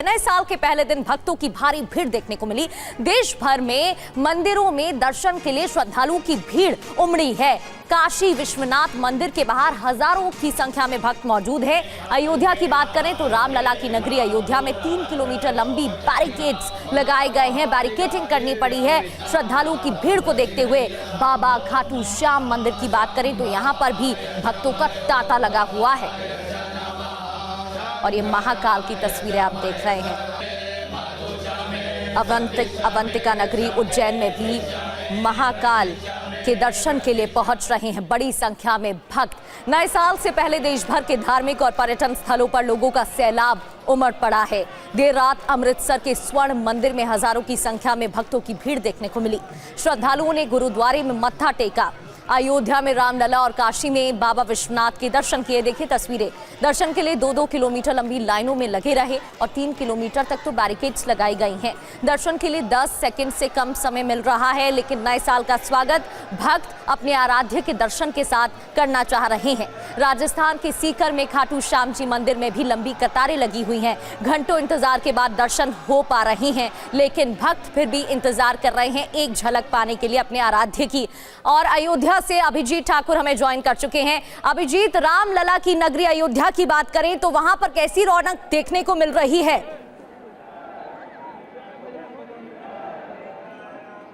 नए साल के पहले दिन भक्तों की भारी भीड़ देखने को मिली। देश भर में मंदिरों में दर्शन के लिए श्रद्धालुओं की भीड़ उमड़ी है। काशी विश्वनाथ मंदिर के बाहर हजारों की संख्या में भक्त मौजूद है। अयोध्या की बात करें तो रामलला की नगरी अयोध्या में 3 किलोमीटर लंबी बैरिकेड्स लगाए गए हैं। बैरिकेडिंग करनी पड़ी है श्रद्धालुओं की भीड़ को देखते हुए। बाबा खाटू श्याम मंदिर की बात करें तो यहाँ पर भी भक्तों का तांता लगा हुआ है। और ये महाकाल की तस्वीरें आप देख रहे हैं। अवंतिका नगरी उज्जैन में भी महाकाल के दर्शन के लिए पहुंच रहे हैं बड़ी संख्या में भक्त। नए साल से पहले देश भर के धार्मिक और पर्यटन स्थलों पर लोगों का सैलाब उमड़ पड़ा है। देर रात अमृतसर के स्वर्ण मंदिर में हजारों की संख्या में भक्तों की भीड़ देखने को मिली। श्रद्धालुओं ने गुरुद्वारे में मत्था टेका। अयोध्या में रामलला और काशी में बाबा विश्वनाथ के दर्शन किए। देखिए तस्वीरें। दर्शन के लिए 2-2 किलोमीटर लंबी लाइनों में लगे रहे और 3 किलोमीटर तक तो बैरिकेड्स लगाई गई हैं। दर्शन के लिए 10 सेकंड से कम समय मिल रहा है, लेकिन नए साल का स्वागत भक्त अपने आराध्य के दर्शन के साथ करना चाह रहे हैं। राजस्थान के सीकर में खाटू श्याम जी मंदिर में भी लंबी कतारें लगी हुई हैं। घंटों इंतजार के बाद दर्शन हो पा रहे हैं, लेकिन भक्त फिर भी इंतजार कर रहे हैं एक झलक पाने के लिए अपने आराध्य की। और अयोध्या से अभिजीत ठाकुर हमें ज्वाइन कर चुके हैं। अभिजीत, रामलला की नगरी अयोध्या की बात करें तो वहां पर कैसी रौनक देखने को मिल रही है?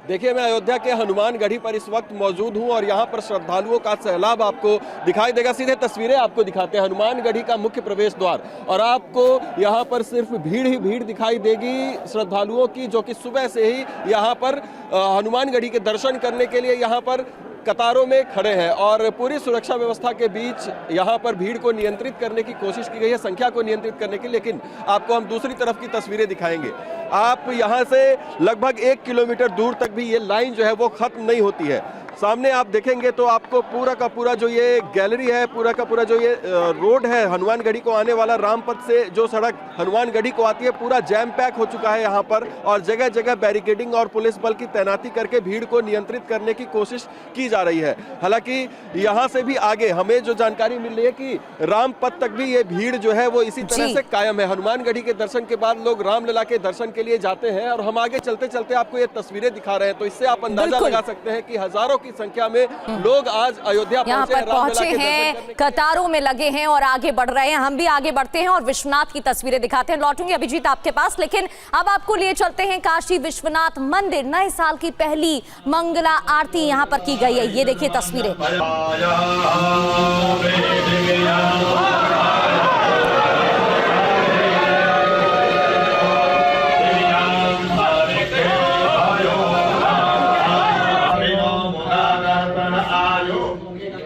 देखिए, मैं अयोध्या के हनुमानगढ़ी पर इस वक्त मौजूद हूं और यहां पर श्रद्धालुओं का सैलाब आपको दिखाई देगा। सीधे तस्वीरें आपको दिखाते हैं हनुमानगढ़ी का मुख्य प्रवेश द्वार, और आपको यहां पर सिर्फ भीड़ ही भीड़ दिखाई देगी श्रद्धालुओं की, जो कि सुबह से ही यहां पर हनुमानगढ़ी के दर्शन करने के लिए यहां पर कतारों में खड़े हैं। और पूरी सुरक्षा व्यवस्था के बीच यहां पर भीड़ को नियंत्रित करने की कोशिश की गई है, संख्या को नियंत्रित करने की। लेकिन आपको हम दूसरी तरफ की तस्वीरें दिखाएंगे। आप यहां से लगभग 1 किलोमीटर दूर तक भी ये लाइन जो है वो खत्म नहीं होती है। सामने आप देखेंगे तो आपको पूरा का पूरा जो ये गैलरी है, पूरा का पूरा जो ये रोड है हनुमानगढ़ी को आने वाला, रामपथ से जो सड़क हनुमानगढ़ी को आती है, पूरा जैम पैक हो चुका है यहाँ पर। और जगह जगह बैरिकेडिंग और पुलिस बल की तैनाती करके भीड़ को नियंत्रित करने की कोशिश की जा रही है। हालांकि यहाँ से भी आगे हमें जो जानकारी मिल रही है कि रामपथ तक भी ये भीड़ जो है वो इसी तरह से कायम है। हनुमानगढ़ी के दर्शन के बाद लोग रामलला के दर्शन के लिए जाते हैं, और हम आगे चलते चलते आपको ये तस्वीरें दिखा रहे हैं। तो इससे आप अंदाजा लगा सकते हैं कि हजारों की संख्या में लोग आज अयोध्या यहाँ पर पहुंचे हैं, कतारों में लगे हैं और आगे बढ़ रहे हैं। हम भी आगे बढ़ते हैं और विश्वनाथ की तस्वीरें दिखाते हैं। लौटूंगी अभिजीत आपके पास, लेकिन अब आपको लिए चलते हैं काशी विश्वनाथ मंदिर। नए साल की पहली मंगला आरती यहाँ पर की गई है। ये देखिए तस्वीरें।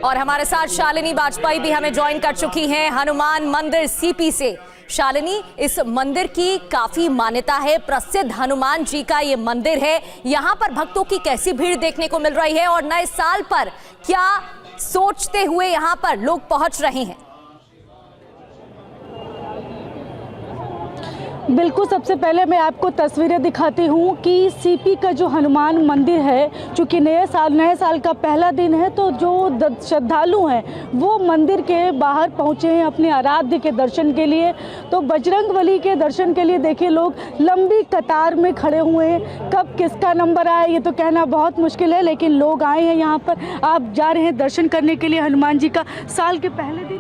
और हमारे साथ शालिनी वाजपेयी भी हमें ज्वाइन कर चुकी हैं हनुमान मंदिर सीपी से। शालिनी, इस मंदिर की काफी मान्यता है, प्रसिद्ध हनुमान जी का ये मंदिर है। यहाँ पर भक्तों की कैसी भीड़ देखने को मिल रही है और नए साल पर क्या सोचते हुए यहाँ पर लोग पहुंच रहे हैं? बिल्कुल, सबसे पहले मैं आपको तस्वीरें दिखाती हूँ कि सीपी का जो हनुमान मंदिर है, चूँकि नए साल का पहला दिन है, तो जो श्रद्धालु हैं वो मंदिर के बाहर पहुँचे हैं अपने आराध्य के दर्शन के लिए। तो बजरंगबली के दर्शन के लिए देखिए लोग लंबी कतार में खड़े हुए हैं। कब किसका नंबर आए ये तो कहना बहुत मुश्किल है, लेकिन लोग आए हैं यहाँ पर। आप जा रहे हैं दर्शन करने के लिए हनुमान जी का साल के पहले दिन,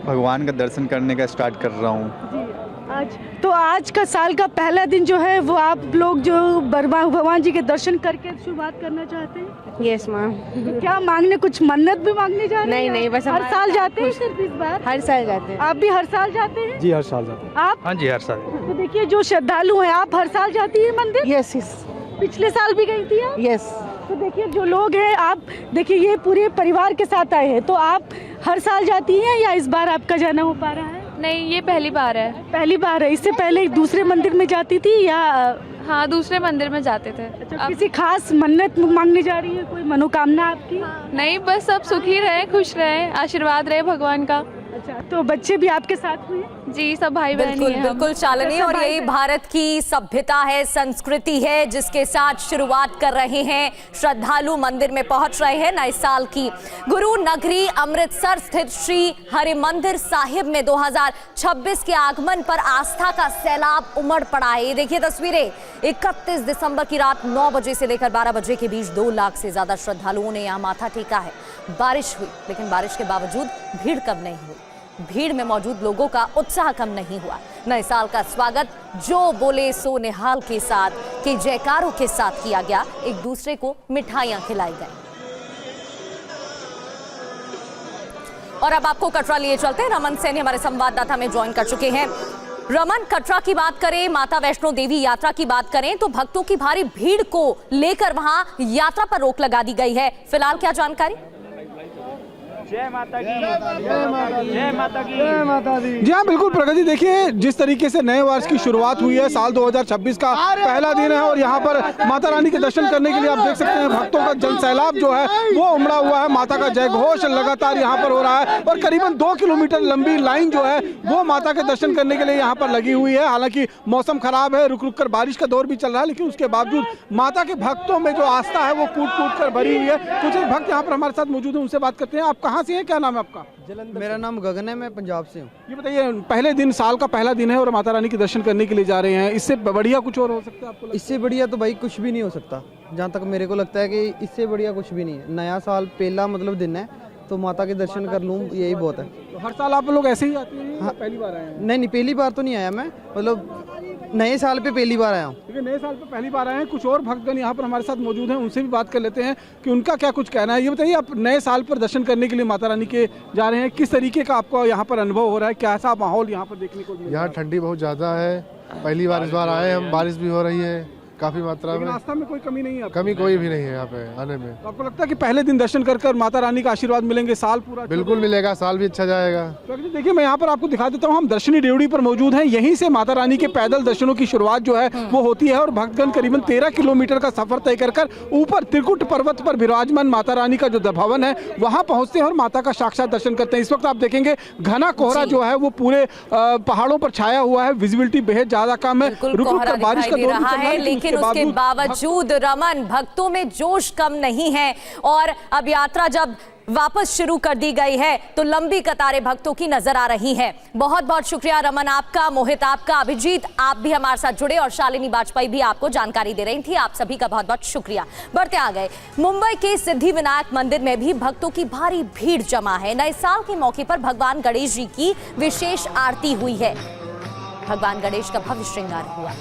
भगवान का दर्शन करने का स्टार्ट कर रहा हूँ आज का साल का पहला दिन जो है वो आप लोग जो भगवान जी के दर्शन करके शुरुआत करना चाहते हैं? Yes ma'am. क्या मांगने, कुछ मन्नत भी मांगने जा रहे हैं? नहीं, बस हर साल जाते हैं सिर्फ इस बार? हर साल जाते हैं। आप भी हर साल जाते हैं? जी, हर साल जाते हैं। आप? हाँ जी, हर साल। तो देखिए जो श्रद्धालु हैं, आप हर साल जाती है मंदिर? यस। पिछले साल भी गई थी आप? यस। तो देखिए जो लोग हैं, आप देखिए ये पूरे परिवार के साथ आए हैं, तो आप हर साल जाती हैं या इस बार आपका जाना हो पा रहा है? नहीं, ये पहली बार है। पहली बार है। इससे पहले दूसरे मंदिर में जाती थी या? हाँ, दूसरे मंदिर में जाते थे। अच्छा, किसी खास मन्नत मांगने जा रही है, कोई मनोकामना आपकी? नहीं, बस सब सुखी रहे, खुश रहे, आशीर्वाद रहे भगवान का। अच्छा, तो बच्चे भी आपके साथ हुए? जी सब भाई बहन ही बिल्कुल हैं हम। बिल्कुल शालिनी, सब और भाई यही बहन। भारत की सभ्यता है, संस्कृति है, जिसके साथ शुरुआत कर रहे हैं श्रद्धालु। मंदिर में पहुंच रहे हैं नए साल की। गुरु नगरी अमृतसर स्थित श्री हरिमंदिर साहिब में 2026 के आगमन पर आस्था का सैलाब उमड़ पड़ा है। ये देखिए तस्वीरें, 31 दिसंबर की रात 9 बजे से लेकर 12 बजे के बीच 2 लाख से ज्यादा श्रद्धालुओं ने यहाँ माथा टेका है। बारिश हुई, लेकिन बारिश के बावजूद भीड़ कम नहीं हुई। भीड़ में मौजूद लोगों का उत्साह कम नहीं हुआ। नए साल का स्वागत जो बोले सो निहाल के साथ के जयकारों के साथ किया गया। एक दूसरे को मिठाइयां खिलाई गई। और अब आपको कटरा लिए चलते हैं। रमन सैनी हमारे संवाददाता में ज्वाइन कर चुके हैं। रमन, कटरा की बात करें, माता वैष्णो देवी यात्रा की बात करें तो भक्तों की भारी भीड़ को लेकर वहां यात्रा पर रोक लगा दी गई है। फिलहाल क्या जानकारी? जय माता की, जय माता की, जय माता की, जय माता दी। जी हाँ, बिल्कुल प्रगति। देखिए जिस तरीके से नए वर्ष की शुरुआत हुई है, साल 2026 का पहला दिन है और यहाँ पर माता रानी के दर्शन करने के लिए आप देख सकते हैं भक्तों का जनसैलाब जो है वो उमड़ा हुआ है। माता का जय घोष लगातार यहाँ पर हो रहा है और करीबन 2 किलोमीटर लंबी लाइन जो है वो माता के दर्शन करने के लिए यहाँ पर लगी हुई है। हालांकि मौसम खराब है, रुक रुक कर बारिश का दौर भी चल रहा है, लेकिन उसके बावजूद माता के भक्तों में जो आस्था है वो कूट कूट कर भरी हुई है। कुछ एक भक्त यहाँ पर हमारे साथ मौजूद है, उनसे बात करते हैं। आप कहाँ से हैं, क्या नाम है आपका? मेरा नाम गगन है, मैं पंजाब से हूँ। ये बताइए, पहले दिन, साल का पहला दिन है और माता रानी के दर्शन करने के लिए जा रहे हैं, इससे बढ़िया कुछ और हो सकता है आपको लगता इससे बढ़िया तो भाई कुछ भी नहीं हो सकता। जहाँ तक मेरे को लगता है कि इससे बढ़िया कुछ भी नहीं है। नया साल पहला मतलब दिन है तो माता के दर्शन कर लूँ, यही बहुत है। है? तो हर साल आप लोग ऐसे ही आते हैं या पहली बार आए हैं? नहीं, पहली बार तो नहीं आया मैं, मतलब नए साल पे पहली बार आया हूँ। क्योंकि नए साल पे पहली बार आए हैं। कुछ और भक्तगण यहाँ पर हमारे साथ मौजूद हैं, उनसे भी बात कर लेते हैं कि उनका क्या कुछ कहना है। ये बताइए, आप नए साल पर दर्शन करने के लिए माता रानी के जा रहे हैं, किस तरीके का आपको यहाँ पर अनुभव हो रहा है? कैसा माहौल यहाँ पर देखने को मिल रहा है? यहाँ ठंडी बहुत ज़्यादा है, पहली बार इस बार आए हम, बारिश भी हो रही है काफ़ी मात्रा में। रास्ता में कोई कमी नहीं है? कमी कोई भी नहीं है यहाँ पे आने में। तो आपको लगता है कि पहले दिन दर्शन कर कर माता रानी का आशीर्वाद मिलेंगे, साल पूरा बिल्कुल मिलेगा, साल भी अच्छा जाएगा। तो देखिए, मैं यहाँ पर आपको दिखा देता हूँ, हम दर्शनी ड्योढ़ी पर मौजूद हैं। यहीं से माता रानी के पैदल दर्शनों की शुरुआत जो है वो होती है और भक्तगण करीबन 13 किलोमीटर का सफर तय कर ऊपर त्रिकुट पर्वत पर विराजमान माता रानी का जो भवन है वहां पहुंचते हैं और माता का साक्षात दर्शन करते हैं। इस वक्त आप देखेंगे घना कोहरा जो है वो पूरे पहाड़ों पर छाया हुआ है, विजिबिलिटी बेहद ज्यादा कम है, रुक रुक कर बारिश का दौर भी चल रहा है, लेकिन उसके बावजूद रमन, भक्तों में जोश कम नहीं है। और अब यात्रा जब वापस शुरू कर दी गई है तो लंबी कतारें भक्तों की नजर आ रही हैं। बहुत बहुत शुक्रिया रमन आपका, मोहित आपका, अभिजीत आप भी हमारे साथ जुड़े और शालिनी वाजपेयी भी आपको जानकारी दे रही थी। आप सभी का बहुत बहुत शुक्रिया। बढ़ते आ गए, मुंबई के सिद्धिविनायक मंदिर में भी भक्तों की भारी भीड़ जमा है। नए साल के मौके पर भगवान गणेश जी की विशेष आरती हुई है। भगवान गणेश का भव्य श्रृंगार हुआ।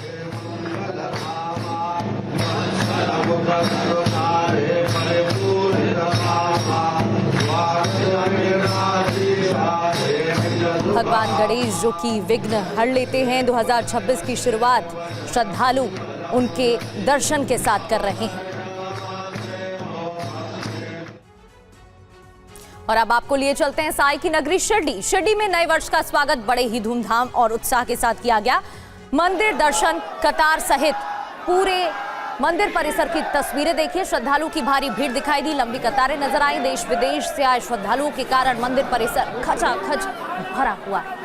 भगवान गणेश जो कि विघ्न हर लेते हैं, 2026 की शुरुआत श्रद्धालु उनके दर्शन के साथ कर रहे हैं। और अब आपको लिए चलते हैं साई की नगरी शिरडी। शिरडी में नए वर्ष का स्वागत बड़े ही धूमधाम और उत्साह के साथ किया गया। मंदिर दर्शन कतार सहित पूरे मंदिर परिसर की तस्वीरें देखिए। श्रद्धालुओं की भारी भीड़ दिखाई दी, लंबी कतारें नजर आई। देश विदेश से आए श्रद्धालुओं के कारण मंदिर परिसर खचाखच भरा हुआ है।